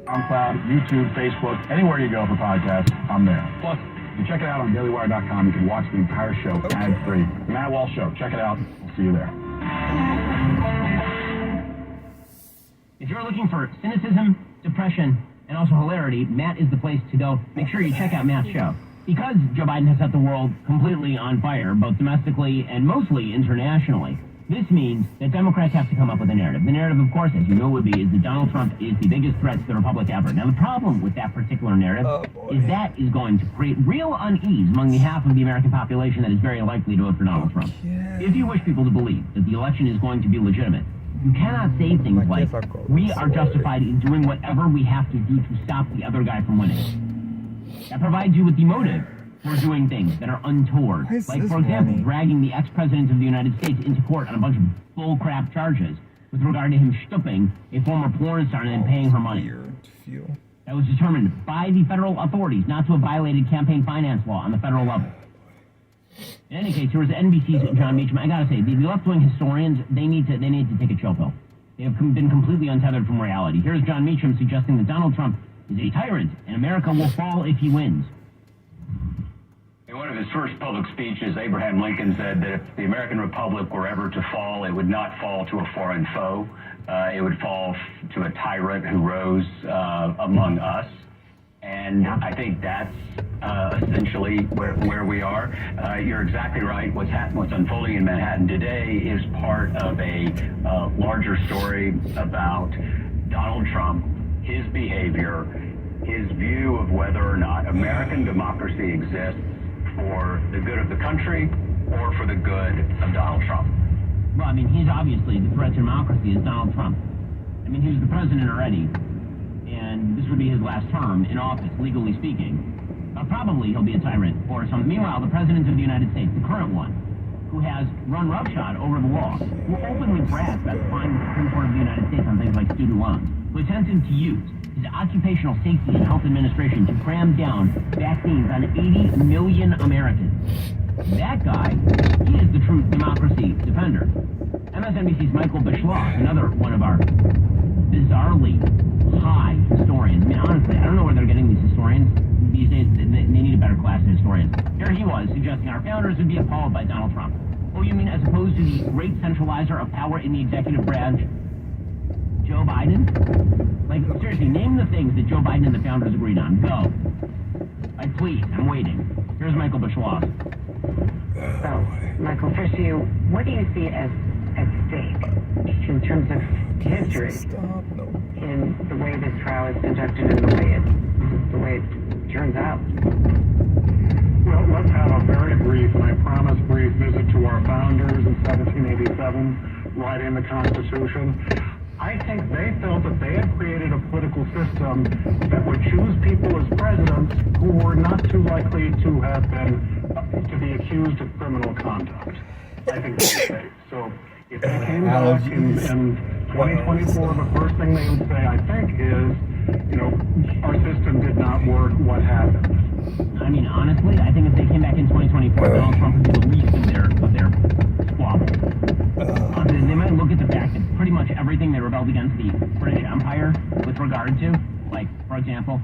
SoundCloud, YouTube, Facebook, anywhere you go for podcasts, I'm there. Plus, you check it out on dailywire.com. You can watch the entire show ad-free. The Matt Walsh Show. Check it out. I'll see you there. If you're looking for cynicism, depression, and also hilarity, Matt is the place to go. Make sure you check out Matt's show. Because Joe Biden has set the world completely on fire, both domestically and mostly internationally, this means that Democrats have to come up with a narrative. The narrative, of course, as you know would be, is that Donald Trump is the biggest threat to the Republic ever. Now, the problem with that particular narrative is that is going to create real unease among the half of the American population that is very likely to vote for Donald Trump. If you wish people to believe that the election is going to be legitimate, you cannot say things like, we are justified in doing whatever we have to do to stop the other guy from winning. That provides you with the motive for doing things that are untoward. Like, for example, dragging the ex-president of the United States into court on a bunch of bullcrap charges with regard to him stooping a former porn star and then paying her money. That was determined by the federal authorities not to have violated campaign finance law on the federal level. In any case, here was NBC's John Meacham. I gotta say, the left-wing historians, they need to take a chill pill. They have been completely untethered from reality. Here's John Meacham suggesting that Donald Trump is a tyrant and America will fall if he wins. In one of his first public speeches, Abraham Lincoln said that if the American Republic were ever to fall, it would not fall to a foreign foe. It would fall to a tyrant who rose among us. And I think that's essentially where we are. You're exactly right. What's unfolding in Manhattan today is part of a larger story about Donald Trump, his behavior, his view of whether or not American democracy exists for the good of the country or for the good of Donald Trump. Well, I mean, he's obviously the threat to democracy is Donald Trump. I mean, he was the president already, and this would be his last term in office, legally speaking. Probably he'll be a tyrant or something. Meanwhile, the president of the United States, the current one, who has run roughshod over the law, who openly brags about defying the Supreme Court of the United States on things like student loans, who attempted to use his Occupational Safety and Health Administration to cram down vaccines on 80 million Americans. That guy, he is the true democracy defender. MSNBC's Michael Beschloss, another one of our bizarrely high historians. I mean, honestly, I don't know where they're getting these historians. These days, they need a better class of historians. Here he was, suggesting our founders would be appalled by Donald Trump. Oh, you mean as opposed to the great centralizer of power in the executive branch, Joe Biden? Like, seriously, name the things that Joe Biden and the founders agreed on. Go. Like, please, I'm waiting. Here's Michael Beschloss. So, Michael, first to you, what do you see as at stake in terms of history in the way this trial is conducted and the way it turns out? Well, let's have a very brief, and I promise brief, visit to our founders in 1787, writing the Constitution. I think they felt that they had created a political system that would choose people as presidents who were not too likely to have been, to be accused of criminal conduct. I think that's safe. So if they came back in 2024, the first thing they would say, I think, is, our system did not work, what happened? I mean, honestly, I think if they came back in 2024, Donald Trump would be the least of their squabble. They might look at the fact that pretty much everything they rebelled against the British Empire with regard to, like, for example,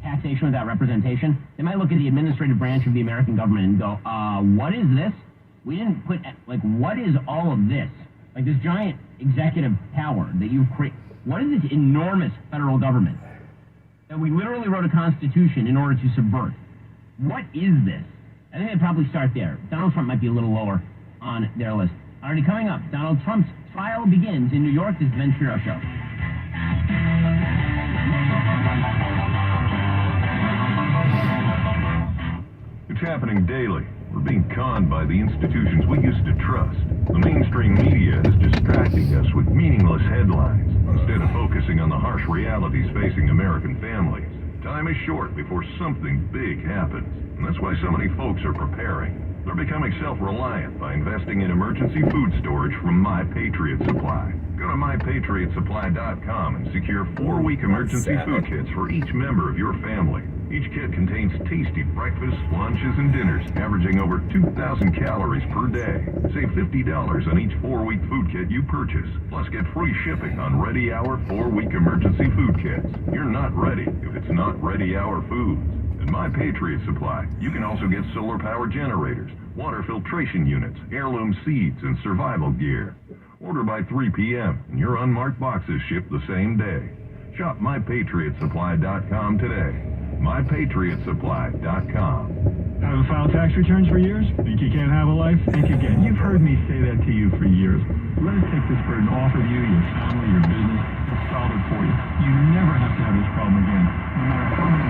taxation without representation, they might look at the administrative branch of the American government and go, what is this? We didn't put, like, what is all of this? Like, this giant executive power that you've created. What is this enormous federal government that we literally wrote a constitution in order to subvert? What is this? I think they'd probably start there. Donald Trump might be a little lower on their list. Already coming up, Donald Trump's trial begins in New York. This is the Ben Shapiro Show. It's happening daily. We're being conned by the institutions we used to trust. The mainstream media is distracting us with meaningless headlines instead of focusing on the harsh realities facing American families. Time is short before something big happens, and that's why so many folks are preparing. They're becoming self-reliant by investing in emergency food storage from My Patriot Supply. Go to MyPatriotSupply.com and secure 4-week emergency food kits for each member of your family. Each kit contains tasty breakfasts, lunches, and dinners, averaging over 2,000 calories per day. Save $50 on each 4-week food kit you purchase. Plus, get free shipping on Ready Hour 4-week emergency food kits. You're not ready if it's not Ready Hour foods. At My Patriot Supply, you can also get solar power generators, water filtration units, heirloom seeds, and survival gear. Order by 3 p.m. and your unmarked boxes ship the same day. Shop MyPatriotSupply.com today. MyPatriotSupply.com. Haven't filed tax returns for years? Think you can't have a life? Think again. You've heard me say that to you for years. Let us take this burden off of you, your family, your business, and solve it for you. You never have to have this problem again. No matter how many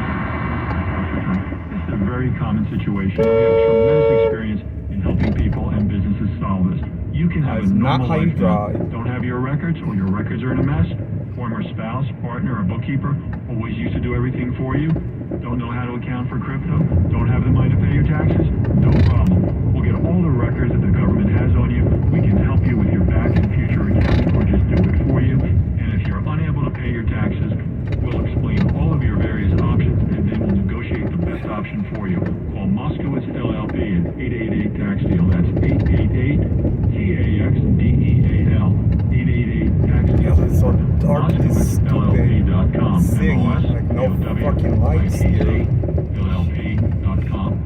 tax returns. This is a very common situation. We have tremendous experience in helping people and businesses solve this. You can have a normal life now. Don't have your records, or your records are in a mess. Former spouse, partner, or bookkeeper always used to do everything for you. Don't know how to account for crypto? Don't have the money to pay your taxes? No problem. We'll get all the records that the government has on you. We can help you with your back and future accounting, or just do it for you. And if you're unable to pay your taxes, we'll explain all of your various options, and then we'll negotiate the best option for you. Call Moskowitz LLP at 888-TAX-DEAL. That's 888-TAX-DEAL. 888-TAX-DEAL. So dark, this stupid city, like no fucking lights here.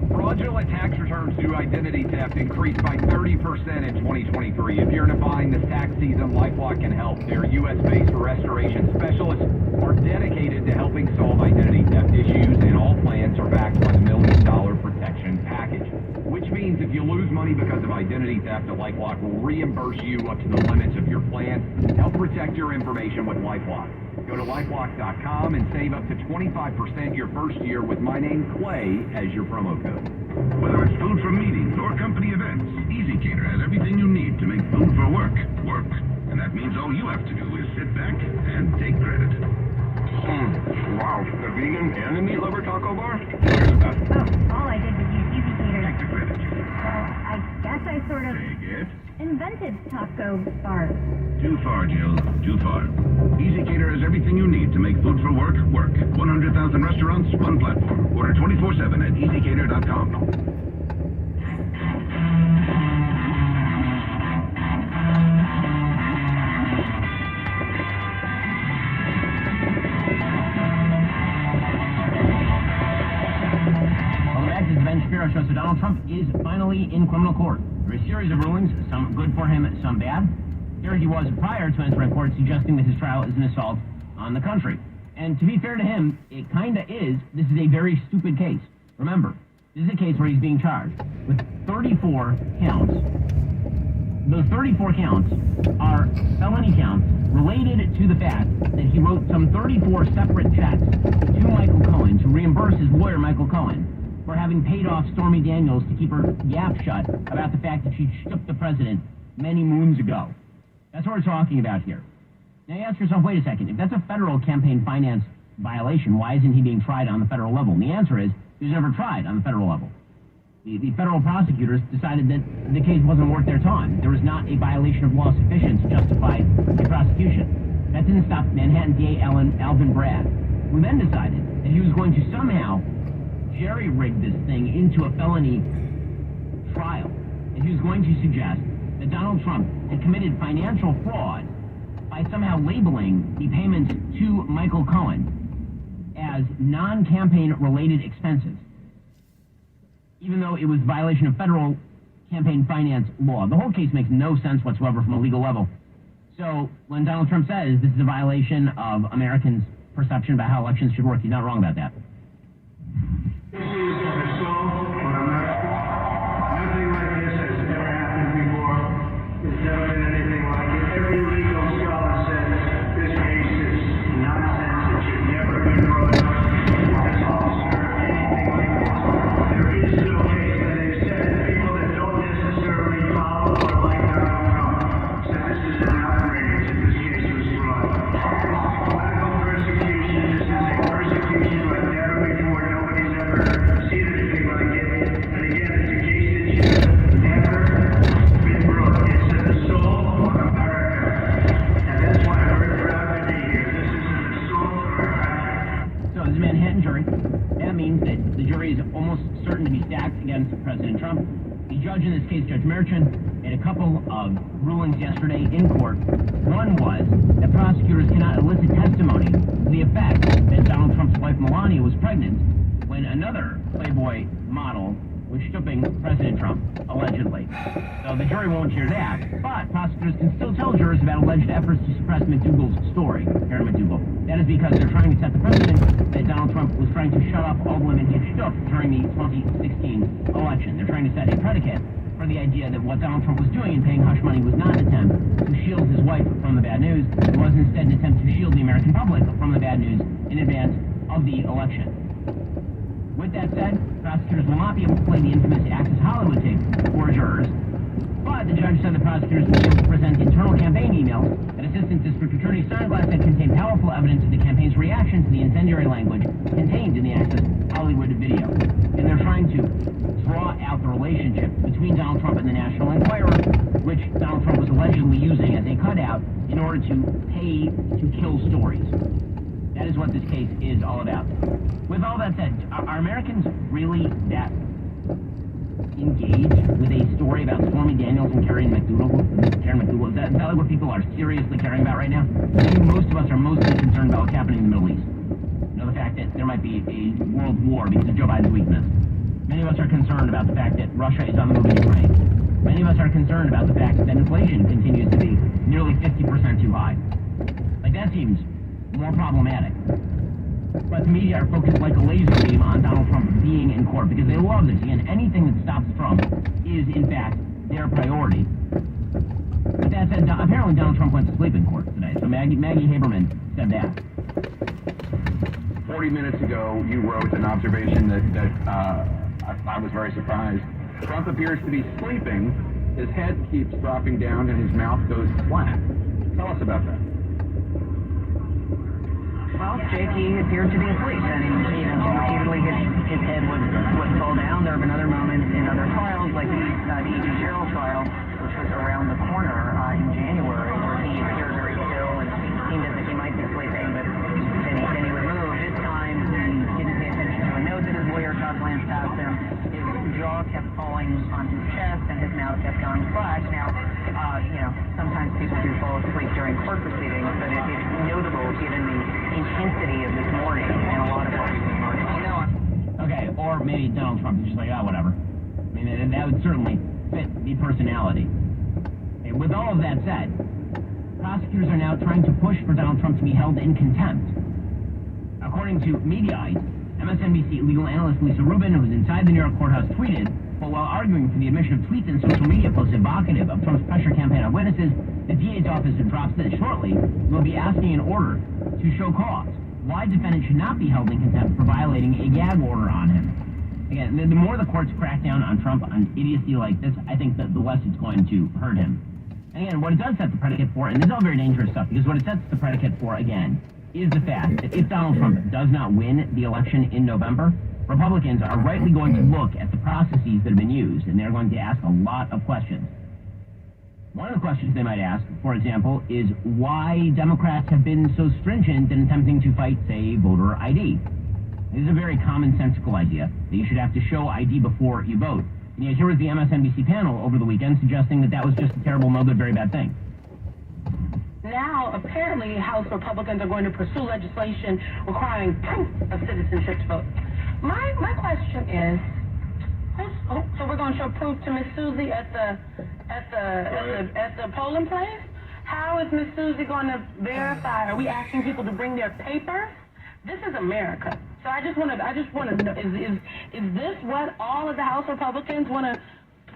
Fraudulent tax returns due identity theft increased by 30% in 2023. If you're in a bind this tax season, LifeLock can help. Their U.S.-based restoration specialists are dedicated to helping solve identity theft issues, and all plans are backed by the $1 million protection package. Which means if you lose money because of identity theft, LifeLock will reimburse you up to the limits of your plan. Help protect your information with LifeLock. Go to LifeLock.com and save up to 25% your first year with my name, Clay, as your promo code. Whether it's food for meetings or company events, EasyCater has everything you need to make food for work, work. And that means all you have to do is sit back and take credit. Wow, the vegan and the meat lover taco bar? Here's about it. Oh, all I did was use EasyCater. Take the credit, Julie. Well, I guess I sort of Take it. invented taco bar. Too far, Jill. Too far. EasyCater has everything you need to make food for work, work. 100,000 restaurants, one platform. Order 24/7 at EasyCater.com. Ben Shapiro shows that Donald Trump is finally in criminal court. There are a series of rulings, some good for him, some bad. Here he was prior to entering court suggesting that his trial is an assault on the country. And to be fair to him, it kinda is. This is a very stupid case. Remember, this is a case where he's being charged with 34 counts. Those 34 counts are felony counts related to the fact that he wrote some 34 separate checks to Michael Cohen to reimburse his lawyer, Michael Cohen, for having paid off Stormy Daniels to keep her yap shut about the fact that she shook the president many moons ago. That's what we're talking about here. Now you ask yourself, wait a second, if that's a federal campaign finance violation, why isn't he being tried on the federal level? And the answer is, he was never tried on the federal level. The federal prosecutors decided that the case wasn't worth their time. There was not a violation of law sufficient to justify the prosecution. That didn't stop Manhattan DA Alvin Bragg, who then decided that he was going to somehow jerry-rig this thing into a felony trial. And he was going to suggest that Donald Trump had committed financial fraud by somehow labeling the payments to Michael Cohen as non-campaign related expenses, even though it was violation of federal campaign finance law. The whole case makes no sense whatsoever from a legal level. So when Donald Trump says this is a violation of Americans' perception about how elections should work, he's not wrong about that. This is an assault on America. Nothing like this has ever happened before. There's never been anything like it. Every legal scholar says this case is nonsense. It should never have been brought up. It doesn't deserve anything like this. There is no case that they've said that people that don't necessarily follow or like Donald Trump said this is an outrage that this case was brought. Political persecution. This is a persecution like never before. Nobody's ever seen judge in this case, Judge Merchant, made a couple of rulings yesterday in court. One was that prosecutors cannot elicit testimony to the effect that Donald Trump's wife Melania was pregnant when another Playboy model was stooping President Trump, allegedly. So the jury won't hear that, but prosecutors can still tell jurors about alleged efforts to suppress McDougal's story, Karen McDougal. That is because they're trying to set the precedent that Donald Trump was trying to shut up all the women he stooped during the 2016 election. They're trying to set a predicate for the idea that what Donald Trump was doing in paying hush money was not an attempt to shield his wife from the bad news. It was instead an attempt to shield the American public from the bad news in advance of the election. With that said, prosecutors will not be able to play the infamous Access Hollywood tape for jurors, but the judge said the prosecutors will be able to present internal campaign emails that Assistant District Attorney Steinglass said contained powerful evidence of the campaign's reaction to the incendiary language contained in the Access Hollywood video. And they're trying to draw out the relationship between Donald Trump and the National Enquirer, which Donald Trump was allegedly using as a cutout in order to pay to kill stories. That is what this case is all about. With all that said, are Americans really that engaged with a story about Stormy Daniels and Karen McDougal? Is that like what people are seriously caring about right now? I think most of us are mostly concerned about what's happening in the Middle East. You know, the fact that there might be a world war because of Joe Biden's weakness. Many of us are concerned about the fact that Russia is on the move in Ukraine. Many of us are concerned about the fact that inflation continues to be nearly 50% too high. Like, that seems more problematic. But the media are focused like a laser beam on Donald Trump being in court because they love this. Again, anything that stops Trump is, in fact, their priority. But that said, apparently Donald Trump went to sleep in court today. So Maggie Haberman said that. 40 minutes ago, you wrote an observation that I was very surprised. Trump appears to be sleeping. His head keeps dropping down and his mouth goes flat. Tell us about that. Well, Jake, he appeared to be asleep, and repeatedly his head would fall down. There have been other moments in other trials, like the E.G. Sherrill trial, which was around the corner in January, where he appeared very still and seemed as if he might be sleeping, but then he would move. This time, he didn't pay attention to a note that his lawyer, Todd Blanche, passed him. His jaw kept falling on his chest, and his mouth kept going flat. Now, sometimes people do fall asleep during court proceedings, but it's notable given the intensity of this morning and a lot of what we've been learning. Okay, or maybe Donald Trump is just like, whatever. I mean, that would certainly fit the personality. Okay, with all of that said, prosecutors are now trying to push for Donald Trump to be held in contempt. According to Mediaite, MSNBC legal analyst Lisa Rubin, who was inside the New York courthouse, tweeted, but while arguing for the admission of tweets and social media posts evocative of Trump's pressure campaign on witnesses, the DA's office drops this shortly will be asking an order to show cause. Why defendant should not be held in contempt for violating a gag order on him. Again, the more the courts crack down on Trump on idiocy like this, I think that the less it's going to hurt him. And again, what it does set the predicate for, and this is all very dangerous stuff, because what it sets the predicate for, again, is the fact that if Donald Trump does not win the election in November, Republicans are rightly going to look at the processes that have been used, and they're going to ask a lot of questions. One of the questions they might ask, for example, is why Democrats have been so stringent in attempting to fight, say, voter ID. This is a very commonsensical idea, that you should have to show ID before you vote. And yet here was the MSNBC panel over the weekend suggesting that that was just a terrible, no good, very bad thing. Now, apparently, House Republicans are going to pursue legislation requiring proof of citizenship to vote. My question is, so we're going to show proof to Miss Susie at the polling place? How is Miss Susie going to verify? Are we asking people to bring their papers? This is America. So I just want to know, is this what all of the House Republicans want to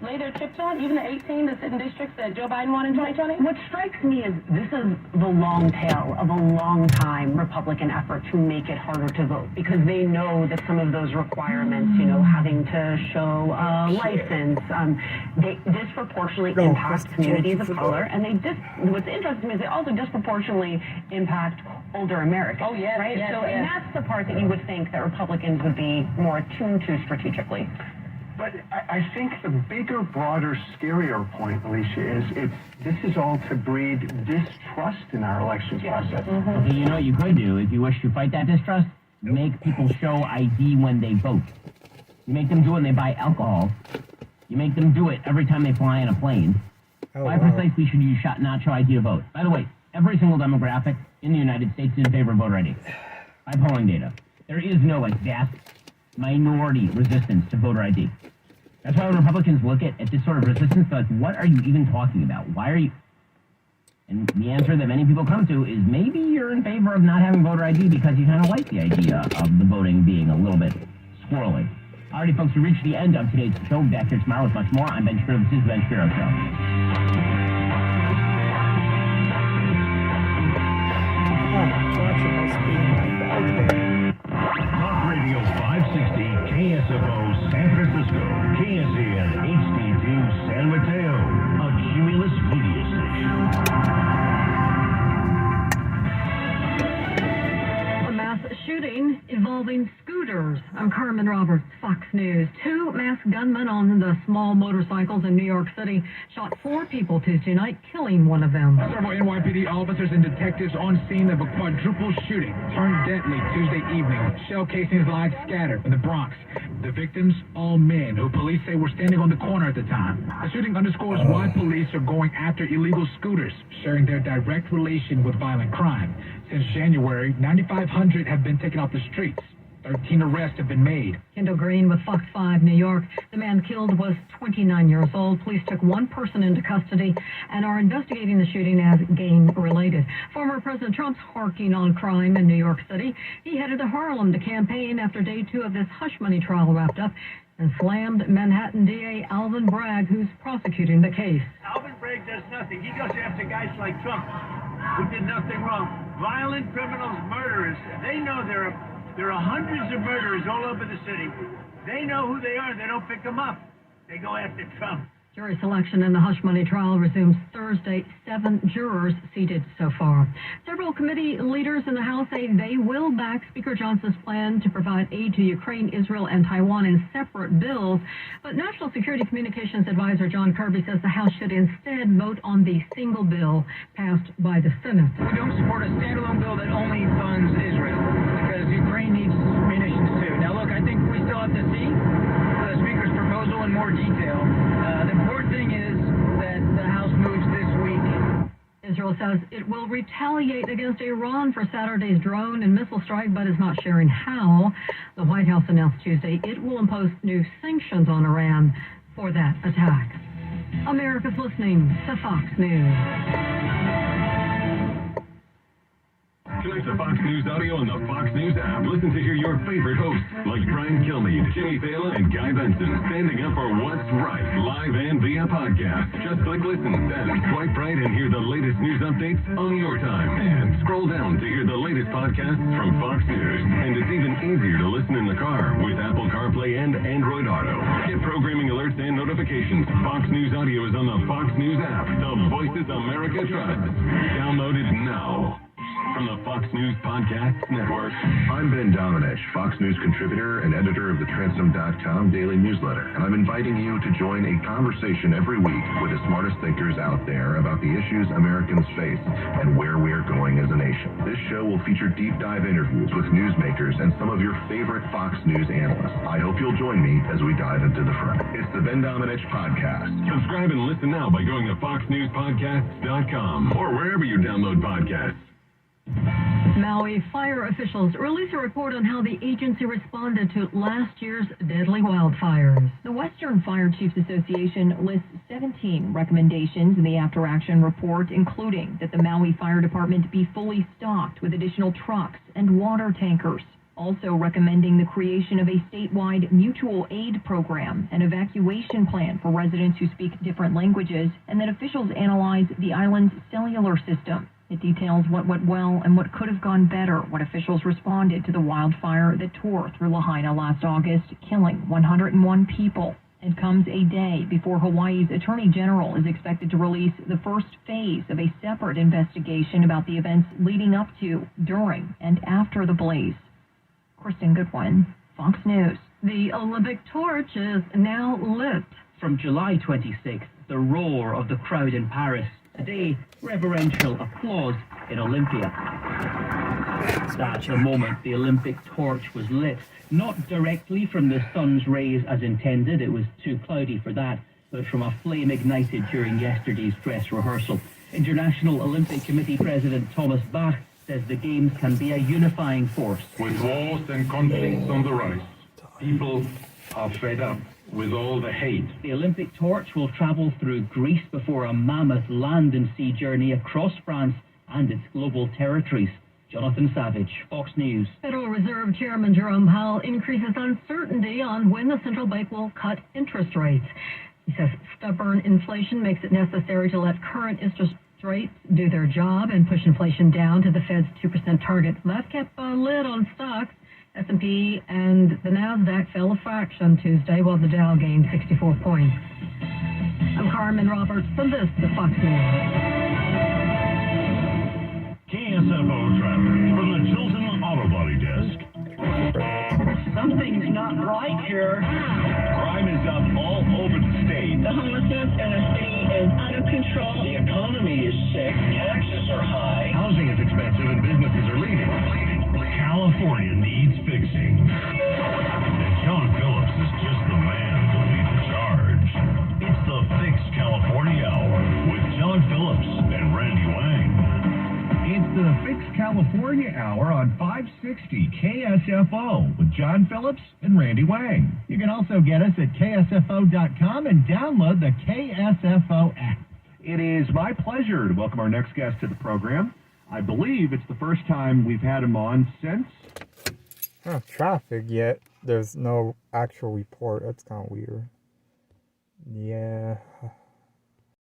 lay their chips on, even the 18 the sitting districts that Joe Biden won in 2020? What strikes me is this is the long tail of a long time Republican effort to make it harder to vote, because they know that some of those requirements, having to show a license, they disproportionately impact communities of color, and what's interesting to me is they also disproportionately impact older Americans. Oh, yes, right? yes, so, yes. And that's the part that you would think that Republicans would be more attuned to strategically. But I think the bigger, broader, scarier point, Alicia, is this is all to breed distrust in our elections process. Mm-hmm. Okay, you know what you could do if you wish to fight that distrust? Make people show ID when they vote. You make them do it when they buy alcohol. You make them do it every time they fly in a plane. Why precisely should you not show ID to vote? By the way, every single demographic in the United States is in favor of voter ID. By polling data. There is no vast minority resistance to voter ID. That's why when Republicans look at this sort of resistance, they're like, what are you even talking about? Why are you... And the answer that many people come to is maybe you're in favor of not having voter ID because you kind of like the idea of the voting being a little bit squirrely. Alrighty, folks, we reached the end of today's show. Back here tomorrow with much more. I'm Ben Shapiro. This is the Ben Shapiro Show. Talk Radio 560 KSFO San Francisco, KSAN HD2 San Mateo, a Cumulus Media station. A mass shooting involving scooters. I'm Carmen Roberts, Fox News. 2 masked gunmen on the small motorcycles in New York City shot 4 people Tuesday night, killing one of them. Several NYPD officers and detectives on scene of a quadruple shooting turned deadly Tuesday evening. Shell casings lie scattered in the Bronx. The victims, all men, who police say were standing on the corner at the time. The shooting underscores why police are going after illegal scooters, sharing their direct relation with violent crime. Since January, 9,500 have been taken off the streets. 13 arrests have been made. Kendall Green with Fox 5 New York. The man killed was 29 years old. Police took 1 person into custody and are investigating the shooting as gang-related. Former President Trump's harking on crime in New York City. He headed to Harlem to campaign after day 2 of this hush money trial wrapped up and slammed Manhattan DA Alvin Bragg, who's prosecuting the case. Alvin Bragg does nothing. He goes after guys like Trump who did nothing wrong. Violent criminals, murderers. They know there are hundreds of murderers all over the city. They know who they are. They don't pick them up. They go after Trump. Jury selection in the hush money trial resumes Thursday. 7 jurors seated so far. Several committee leaders in the House say they will back Speaker Johnson's plan to provide aid to Ukraine, Israel, and Taiwan in separate bills. But National Security Communications Advisor John Kirby says the House should instead vote on the single bill passed by the Senate. We don't support a standalone bill that only funds Israel because Ukraine needs munitions too. Now, look, I think we still have to see the Speaker's proposal in more detail. The important thing is that the House moves this week. Israel says it will retaliate against Iran for Saturday's drone and missile strike, but is not sharing how. The White House announced Tuesday it will impose new sanctions on Iran for that attack. America's listening to Fox News. Connect to Fox News Audio and the Fox News app. Listen to hear your favorite hosts like Brian Kilmeade, Jimmy Fallon, and Guy Benson standing up for what's right, live and via podcast. Just click listen, then swipe right and hear the latest news updates on your time. And scroll down to hear the latest podcasts from Fox News. And it's even easier to listen in the car with Apple CarPlay and Android Auto. Get programming alerts and notifications. Fox News Audio is on the Fox News app. The Voices America Trust. Download it now. From the Fox News Podcast Network. I'm Ben Domenech, Fox News contributor and editor of the Transom.com daily newsletter, and I'm inviting you to join a conversation every week with the smartest thinkers out there about the issues Americans face and where we're going as a nation. This show will feature deep dive interviews with newsmakers and some of your favorite Fox News analysts. I hope you'll join me as we dive into the front. It's the Ben Domenech Podcast. Subscribe and listen now by going to foxnewspodcasts.com or wherever you download podcasts. Maui fire officials release a report on how the agency responded to last year's deadly wildfires. The Western Fire Chiefs Association lists 17 recommendations in the after-action report, including that the Maui Fire Department be fully stocked with additional trucks and water tankers. Also recommending the creation of a statewide mutual aid program, an evacuation plan for residents who speak different languages, and that officials analyze the island's cellular system. It details what went well and what could have gone better when officials responded to the wildfire that tore through Lahaina last August, killing 101 people. It comes a day before Hawaii's Attorney General is expected to release the first phase of a separate investigation about the events leading up to, during, and after the blaze. Kristen Goodwin, Fox News. The Olympic torch is now lit. From July 26th, the roar of the crowd in Paris. Today, reverential applause in Olympia. That's the moment the Olympic torch was lit. Not directly from the sun's rays as intended, it was too cloudy for that, but from a flame ignited during yesterday's dress rehearsal. International Olympic Committee President Thomas Bach says the Games can be a unifying force. With wars and conflicts on the rise, people are fed up with all the hate. The Olympic torch will travel through Greece before a mammoth land and sea journey across France and its global territories. Jonathan Savage, Fox News. Federal Reserve Chairman Jerome Powell increases uncertainty on when the central bank will cut interest rates. He says stubborn inflation makes it necessary to let current interest rates do their job and push inflation down to the Fed's 2% target. That kept a lid on stocks. S&P and the NASDAQ fell a fraction Tuesday, while the Dow gained 64 points. I'm Carmen Roberts, and this is Fox News. KSFO traffic from the Chilton Auto Body Desk. Something's not right here. Crime is up all over the state. The homelessness in the city is out of control. The economy is sick. Taxes are high. Housing is expensive and businesses are leaving. California needs fixing. And John Phillips is just the man to lead the charge. It's the Fix California Hour with John Phillips and Randy Wang. It's the Fix California Hour on 560 KSFO with John Phillips and Randy Wang. You can also get us at KSFO.com and download the KSFO app. It is my pleasure to welcome our next guest to the program. I believe it's the first time we've had him on since... traffic yet. There's no actual report. That's kind of weird. Yeah.